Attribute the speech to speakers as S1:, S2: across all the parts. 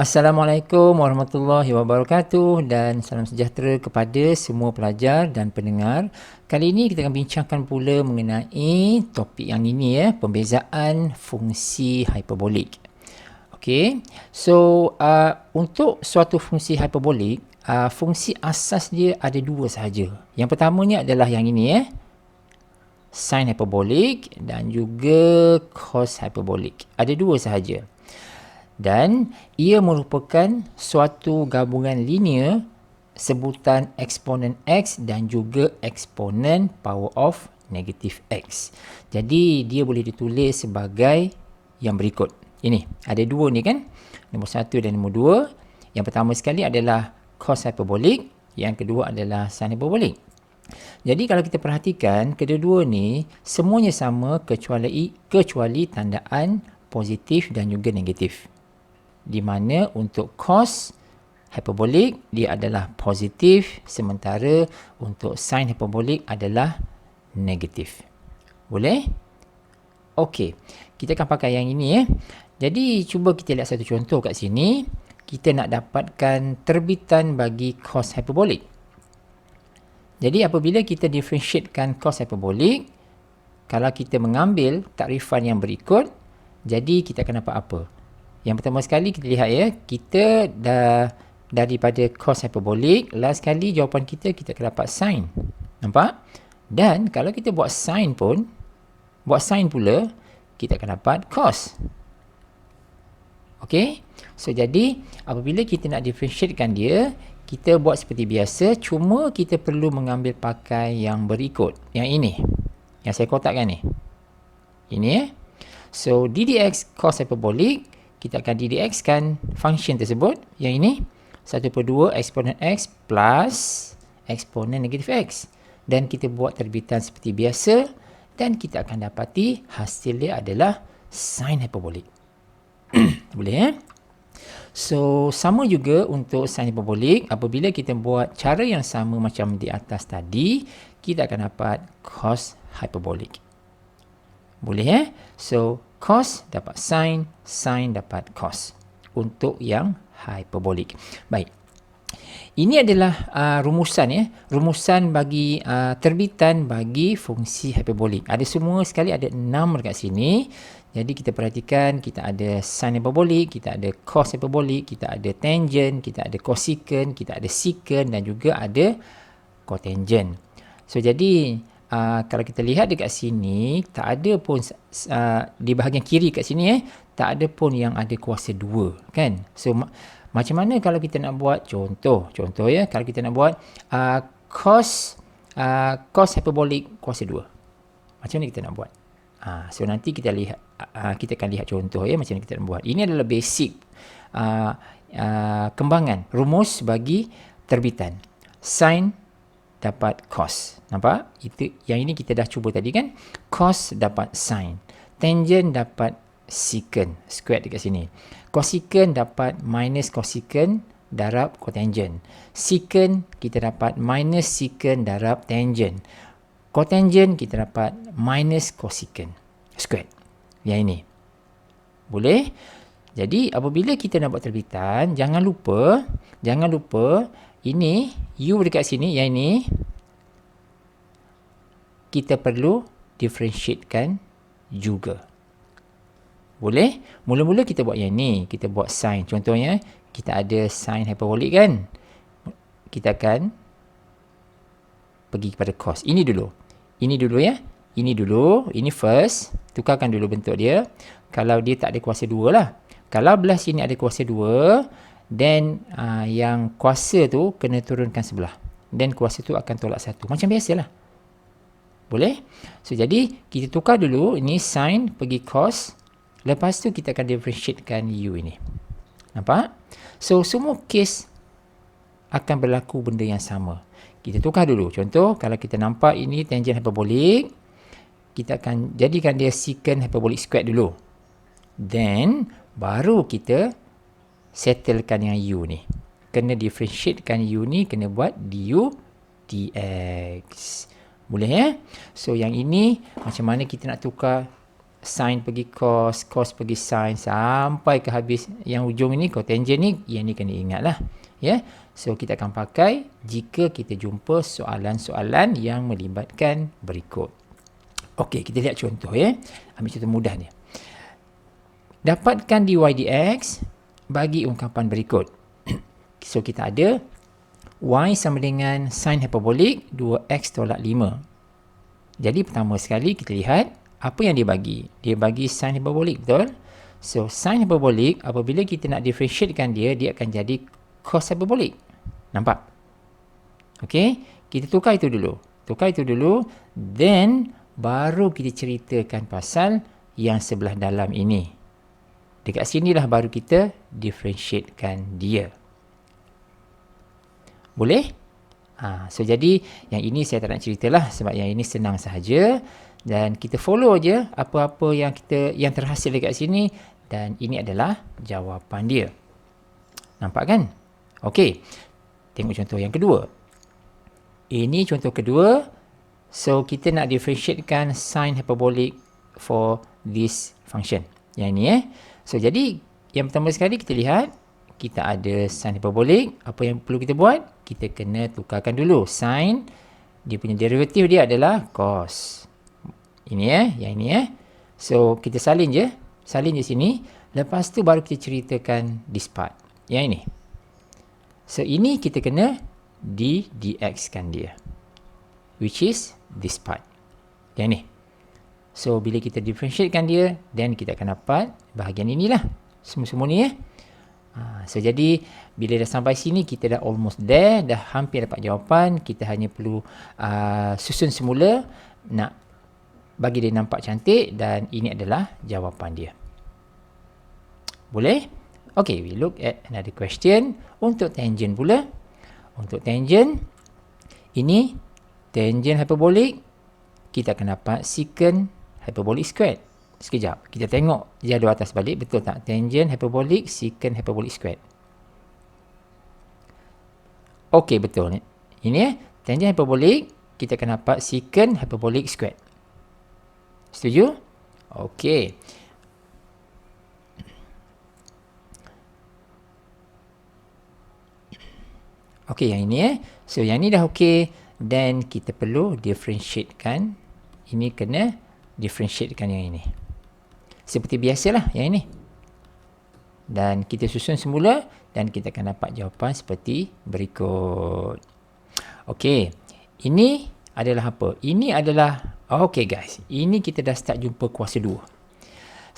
S1: Assalamualaikum warahmatullahi wabarakatuh dan salam sejahtera kepada semua pelajar dan pendengar. Kali ini kita akan bincangkan pula mengenai topik yang ini pembezaan fungsi hiperbolik. Okey. So untuk suatu fungsi hiperbolik, fungsi asas dia ada dua sahaja. Yang pertamanya adalah yang ini sin hiperbolik dan juga cos hiperbolik. Ada dua sahaja. Dan ia merupakan suatu gabungan linear sebutan eksponen X dan juga eksponen power of negative X. Jadi dia boleh ditulis sebagai yang berikut. Ini ada dua ni kan, nombor 1 dan nombor 2. Yang pertama sekali adalah cos hiperbolik, yang kedua adalah sin hiperbolik. Jadi kalau kita perhatikan, kedua-dua ni semuanya sama kecuali tandaan positif dan juga negatif. Di mana untuk cos hiperbolik dia adalah positif, sementara untuk sin hiperbolik adalah negatif. Boleh? Okey, kita akan pakai yang ini Jadi cuba kita lihat satu contoh kat sini. Kita nak dapatkan terbitan bagi cos hiperbolik. Jadi apabila kita differentiatekan cos hiperbolik, kalau kita mengambil takrifan yang berikut, jadi kita akan dapat apa? Yang pertama sekali kita lihat kita dah daripada cos hiperbolik, last kali jawapan kita akan dapat sin. Nampak? Dan kalau kita buat sin pula, kita akan dapat cos. Okey? So jadi apabila kita nak differentiatekan dia, kita buat seperti biasa, cuma kita perlu mengambil pakai yang berikut. Yang ini. Yang saya kotakkan ni. Ini So ddx cos hiperbolik, kita akan ddx kan function tersebut, yang ini 1/2 eksponen x plus eksponen negatif x, dan kita buat terbitan seperti biasa, dan kita akan dapati hasil dia adalah sin hiperbolik. Boleh So sama juga untuk sin hiperbolik, apabila kita buat cara yang sama macam di atas tadi, kita akan dapat cos hiperbolik. Boleh So cos dapat sin, sin dapat cos untuk yang hiperbolik. Baik. Ini adalah rumusan rumusan bagi terbitan bagi fungsi hiperbolik. Ada semua sekali ada 6 dekat sini. Jadi kita perhatikan, kita ada sin hiperbolik, kita ada cos hiperbolik, kita ada tangent, kita ada cosecant, kita ada secant dan juga ada cotangent. So jadi kalau kita lihat dekat sini, tak ada pun di bahagian kiri kat sini tak ada pun yang ada kuasa 2 kan. So macam mana kalau kita nak buat contoh kalau kita nak buat cos hiperbolik kuasa 2, macam mana kita nak buat? So nanti kita lihat, kita akan lihat contoh macam mana kita nak buat. Ini adalah basic kembangan rumus bagi terbitan. Sin dapat cos. Nampak? Itu yang ini kita dah cuba tadi kan. Cos dapat sin. Tangent dapat secant. Square dekat sini. Cosecant dapat minus cosecant darab cotangent. Secant kita dapat minus secant darab tangent. Cotangent kita dapat minus cosecant square. Yang ini. Boleh? Jadi apabila kita nak buat terbitan, jangan lupa ini u dekat sini, yang ini kita perlu differentiatekan juga. Boleh? Mula-mula kita buat yang ni, kita buat sin. Contohnya kita ada sin hiperbolik kan. Kita akan pergi kepada cos. Ini dulu ini first, tukarkan dulu bentuk dia. Kalau dia tak ada kuasa 2 lah. Kalau belah sini ada kuasa 2, then yang kuasa tu kena turunkan sebelah, then kuasa tu akan tolak 1, macam biasalah. Boleh? So jadi kita tukar dulu, ini sin pergi cos, lepas tu kita akan differentiatekan u ini. Nampak? So semua kes akan berlaku benda yang sama. Kita tukar dulu. Contoh, kalau kita nampak ini tangent hiperbolik, kita akan jadikan dia secant hiperbolik square dulu. Then baru kita settlekan yang u ni. Kena differentiatekan u ni, kena buat du dx. Boleh So yang ini macam mana kita nak tukar sin pergi cos, cos pergi sin, sampai ke habis yang ujung ini, cotangent ni, yang ni kena ingat lah. Ya, so kita akan pakai jika kita jumpa soalan-soalan yang melibatkan berikut. Okey, kita lihat contoh ya. Ambil contoh mudah ni. Dapatkan dy dx bagi ungkapan berikut. So kita ada y sama dengan sin hiperbolik 2x tolak 5. Jadi pertama sekali kita lihat apa yang dia bagi. Dia bagi sin hiperbolik, betul? So sin hiperbolik apabila kita nak differentiatekan dia, dia akan jadi cos hiperbolik. Nampak? Okey, kita tukar itu dulu. Tukar itu dulu, then baru kita ceritakan pasal yang sebelah dalam ini. Dekat sinilah baru kita differentiatekan dia. Boleh? So jadi yang ini saya tak nak ceritalah sebab yang ini senang sahaja dan kita follow je apa-apa yang terhasil dekat sini dan ini adalah jawapan dia. Nampak kan? Okey. Tengok contoh yang kedua. Ini contoh kedua. So kita nak differentiatekan sin hyperbolic for this function. Yang ini So jadi yang pertama sekali kita lihat kita ada sin hyperbolic. Apa yang perlu kita buat? Kita kena tukarkan dulu. Sin, dia punya derivatif dia adalah cos. Ini yang ini So kita salin je. Salin je sini. Lepas tu baru kita ceritakan this part. Yang ini. So ini kita kena dx kan dia. Which is this part. Yang ni. So bila kita differentiatekan dia, then kita akan dapat bahagian inilah. Semua-semua ni So jadi bila dah sampai sini kita dah almost there, dah hampir dapat jawapan. Kita hanya perlu susun semula nak bagi dia nampak cantik dan ini adalah jawapan dia. Boleh? Okay, we look at another question. Untuk tangent pula. Untuk tangent, ini tangent hyperbolik, kita akan dapat secant hyperbolik squared. Sekejap, kita tengok jadual atas balik, betul tak? Tangent hyperbolik, secant hyperbolik squared. Okey, betul. Ini tangent hyperbolik, kita akan dapat secant hyperbolik squared. Setuju? Okey. Okey, yang ini So, yang ni dah okey. Then, kita perlu differentiatekan. Ini kena differentiatekan yang ini. Seperti biasalah yang ini. Dan kita susun semula. Dan kita akan dapat jawapan seperti berikut. Okey. Ini adalah apa? Ini adalah... Okey guys. Ini kita dah start jumpa kuasa 2.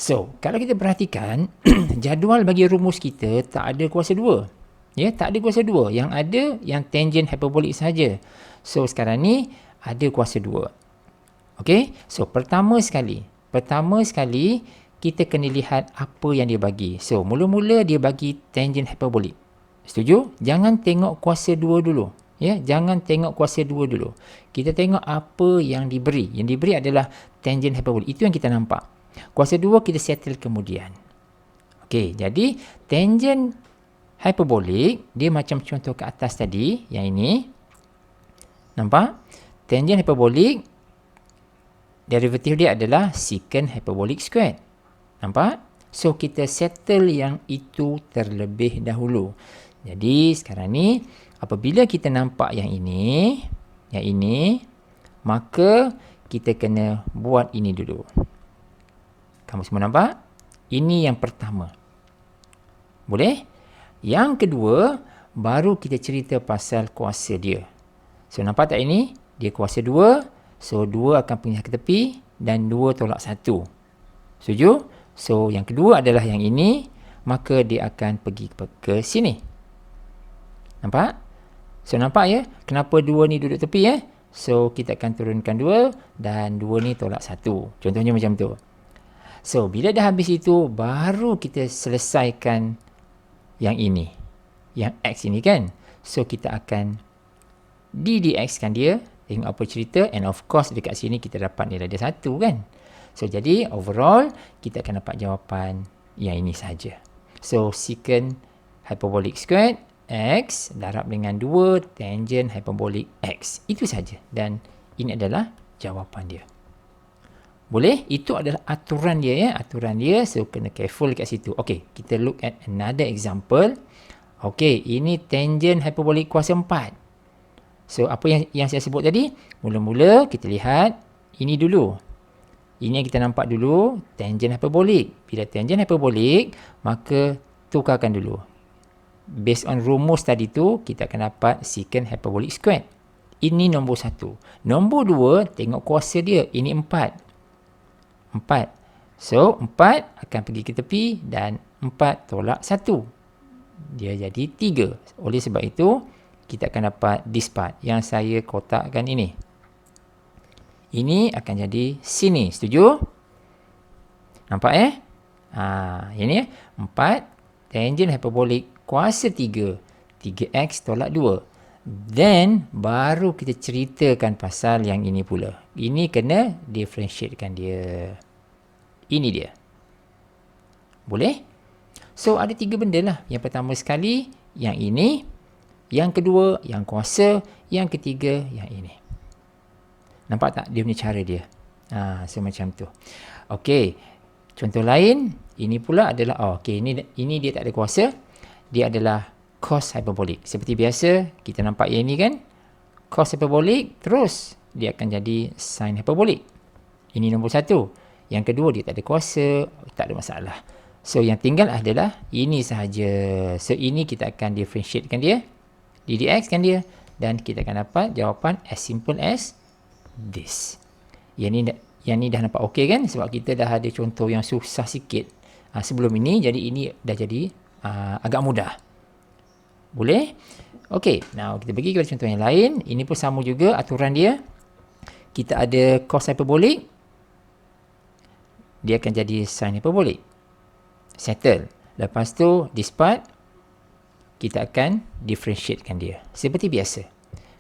S1: So, kalau kita perhatikan. Jadual bagi rumus kita tak ada kuasa 2. Ya, tak ada kuasa 2. Yang ada yang tangent hyperbolik saja. So, sekarang ni ada kuasa 2. Okey. So, pertama sekali kita kena lihat apa yang dia bagi. So, mula-mula dia bagi tangent hyperbolik. Setuju? Jangan tengok kuasa 2 dulu. Ya, jangan tengok kuasa 2 dulu. Kita tengok apa yang diberi. Yang diberi adalah tangent hyperbolik. Itu yang kita nampak. Kuasa 2 kita settle kemudian. Okey, jadi tangent hyperbolik, dia macam contoh ke atas tadi, yang ini. Nampak? Tangent hyperbolik, derivatif dia adalah secant hyperbolik squared. Nampak? So, kita settle yang itu terlebih dahulu. Jadi, sekarang ni, apabila kita nampak yang ini, maka kita kena buat ini dulu. Kamu semua nampak? Ini yang pertama. Boleh? Yang kedua, baru kita cerita pasal kuasa dia. So, nampak tak ini? Dia kuasa 2. So, 2 akan pindah ke tepi dan 2 tolak 1. Setuju? So, yang kedua adalah yang ini. Maka dia akan pergi ke sini. Nampak? So, nampak ya? Kenapa 2 ni duduk tepi ya? So, kita akan turunkan 2 dan 2 ni tolak 1. Contohnya macam tu. So, bila dah habis itu, baru kita selesaikan yang ini, yang X ini kan. So, kita akan ddx kan dia. Tengok apa cerita. And of course, dekat sini kita dapat nilai dia 1 kan. So, jadi overall, kita akan dapat jawapan yang ini saja. So, secant hyperbolik squared X darab dengan 2 tangent hyperbolik X. Itu saja. Dan ini adalah jawapan dia. Boleh? Itu adalah aturan dia ya. Aturan dia. So, kena careful kat situ. Okay, kita look at another example. Okay, ini tangent hyperbolic kuasa 4. So, apa yang saya sebut tadi? Mula-mula kita lihat ini dulu. Ini yang kita nampak dulu, tangent hyperbolic. Bila tangent hyperbolic, maka tukarkan dulu. Based on rumus tadi tu, kita akan dapat secant hyperbolic squared. Ini nombor 1. Nombor 2, tengok kuasa dia. Ini 4. So, 4 akan pergi ke tepi dan 4 tolak 1. Dia jadi 3. Oleh sebab itu, kita akan dapat this part yang saya kotakkan ini. Ini akan jadi sini. Setuju? Nampak ini 4 tangent hyperbolic kuasa 3. 3x tolak 2. Then, baru kita ceritakan pasal yang ini pula. Ini kena differentiatekan dia. Ini dia. Boleh? So, ada 3 benda lah. Yang pertama sekali, yang ini. Yang kedua, yang kuasa. Yang ketiga, yang ini. Nampak tak dia punya cara dia? So macam tu. Okey. Contoh lain, ini pula adalah, ini dia tak ada kuasa. Dia adalah cos hyperbolic. Seperti biasa, kita nampak yang ini kan? Cos hyperbolic, terus dia akan jadi sin hyperbolic. Ini nombor 1. Yang kedua, dia tak ada kuasa, tak ada masalah. So, yang tinggal adalah ini sahaja. So, ini kita akan differentiatekan dia, ddx kan dia, dan kita akan dapat jawapan as simple as this. Yang ni dah nampak okey kan? Sebab kita dah ada contoh yang susah sikit sebelum ini, jadi ini dah jadi agak mudah. Boleh? Okey, now kita pergi kepada contoh yang lain. Ini pun sama juga aturan dia. Kita ada cos hyperbolic, dia akan jadi sin hyperbolic. Settle. Lepas tu, this part, kita akan differentiatekan dia. Seperti biasa.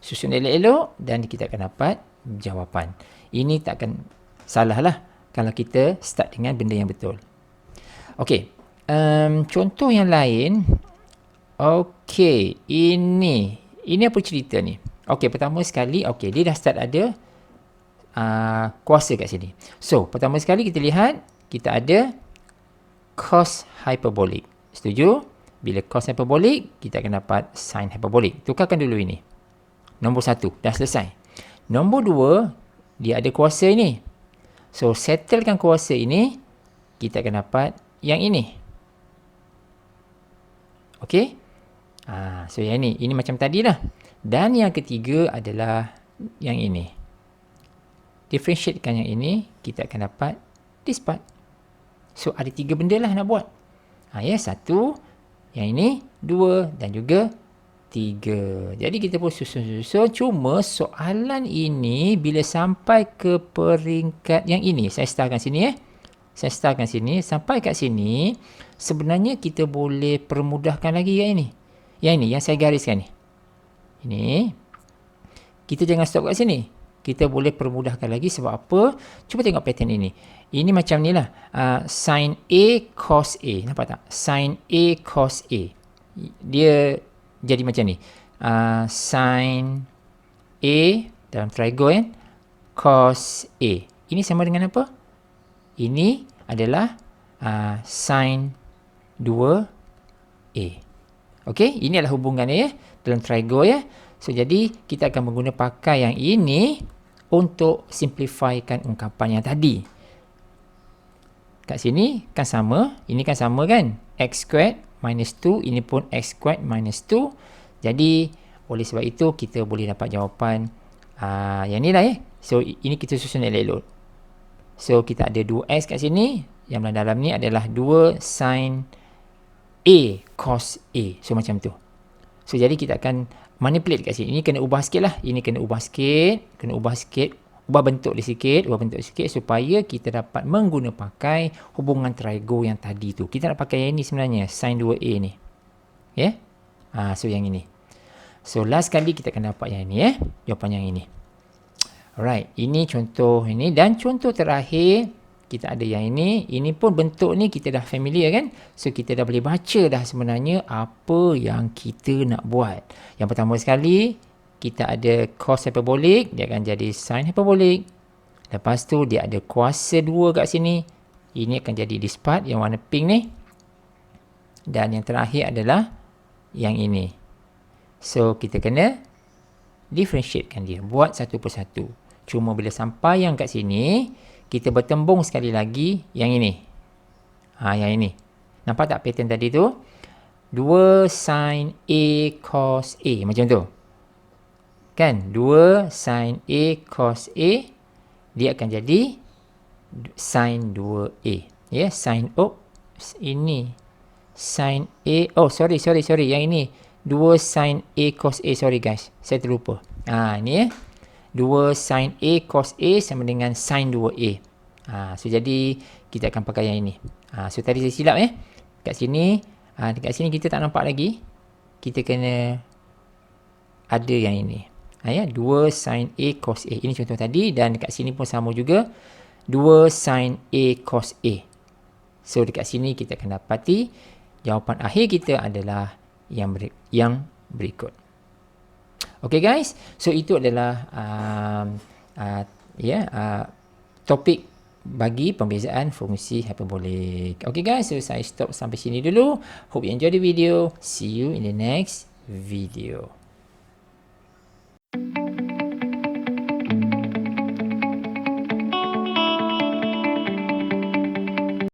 S1: Susun elok-elok dan kita akan dapat jawapan. Ini takkan salah lah kalau kita start dengan benda yang betul. Okey. Contoh yang lain. Okey. Ini apa cerita ni? Okey, pertama sekali, dia dah start ada kuasa kat sini. So, pertama sekali kita lihat, kita ada cos hyperbolic. Setuju? Bila cos hyperbolic, kita akan dapat sin hyperbolic. Tukarkan dulu ini. Nombor 1, dah selesai. Nombor 2, dia ada kuasa ini. So, settlekan kuasa ini, kita akan dapat yang ini. Okey? So, yang ini. Ini macam tadi lah. Dan yang ketiga adalah yang ini. Differentiatekan yang ini, kita akan dapat this part. So, ada 3 benda lah nak buat. 1, yang ini, 2 dan juga 3. Jadi, kita pun susun-susun. Cuma, soalan ini bila sampai ke peringkat yang ini. Saya startkan sini Saya startkan sini. Sampai kat sini, sebenarnya kita boleh permudahkan lagi yang ini. Yang ini, yang saya gariskan ni. Ini. Kita jangan stop kat sini. Kita boleh permudahkan lagi sebab apa? Cuba tengok pattern ini. Ini macam ni lah. Sin A cos A. Nampak tak? Sin A cos A. Dia jadi macam ni. Sin A dalam triangle cos A. Ini sama dengan apa? Ini adalah sin 2A. Okey? Ini adalah hubungannya ya. Dalam triangle ya. So, jadi kita akan menggunakan pakai yang ini untuk simplifykan ungkapan yang tadi. Kat sini kan sama. Ini kan sama kan? X squared minus 2. Ini pun X squared minus 2. Jadi, oleh sebab itu, kita boleh dapat jawapan yang ni lah ya. So, ini kita susun elok-elok. So, kita ada 2x kat sini. Yang dalam ni adalah 2 sin A cos A. So, macam tu. So, jadi kita akan manipulate kat sini. Ini kena ubah sikit lah. Ini kena ubah sikit. Ubah bentuk dia sikit. Supaya kita dapat mengguna pakai hubungan triangle yang tadi tu. Kita nak pakai yang ni sebenarnya. Sin 2A ni. Ya? Yeah? So, yang ini. So, last kali kita akan dapat yang ini ya. Jawapan yang ini. Alright. Ini contoh ini. Dan contoh terakhir, kita ada yang ini. Ini pun bentuk ni kita dah familiar kan. So, kita dah boleh baca dah sebenarnya apa yang kita nak buat. Yang pertama sekali, kita ada cos hyperbolic. Dia akan jadi sin hyperbolic. Lepas tu dia ada kuasa 2 kat sini. Ini akan jadi this part yang warna pink ni. Dan yang terakhir adalah yang ini. So, kita kena differentiatekan dia. Buat satu persatu. Cuma bila sampai yang kat sini, kita bertembung sekali lagi yang ini. Yang ini. Nampak tak pattern tadi tu? 2 sin A cos A. Macam tu. Kan? 2 sin A cos A. Dia akan jadi sin 2A. Ya, sin, ini. Sin A, sorry. Yang ini. 2 sin A cos A. Sorry guys. Saya terlupa. Ni 2 sin A cos A sama dengan sin 2A. So, jadi kita akan pakai yang ini. So, tadi saya silap Kat sini, dekat sini kita tak nampak lagi. Kita kena ada yang ini. 2 sin A cos A. Ini contoh tadi. Dan dekat sini pun sama juga. 2 sin A cos A. So, dekat sini kita akan dapati jawapan akhir kita adalah yang berikut. Okay guys. So, itu adalah topik bagi pembezaan fungsi hiperbolik. Okay guys. So, saya stop sampai sini dulu. Hope you enjoy the video. See you in the next video.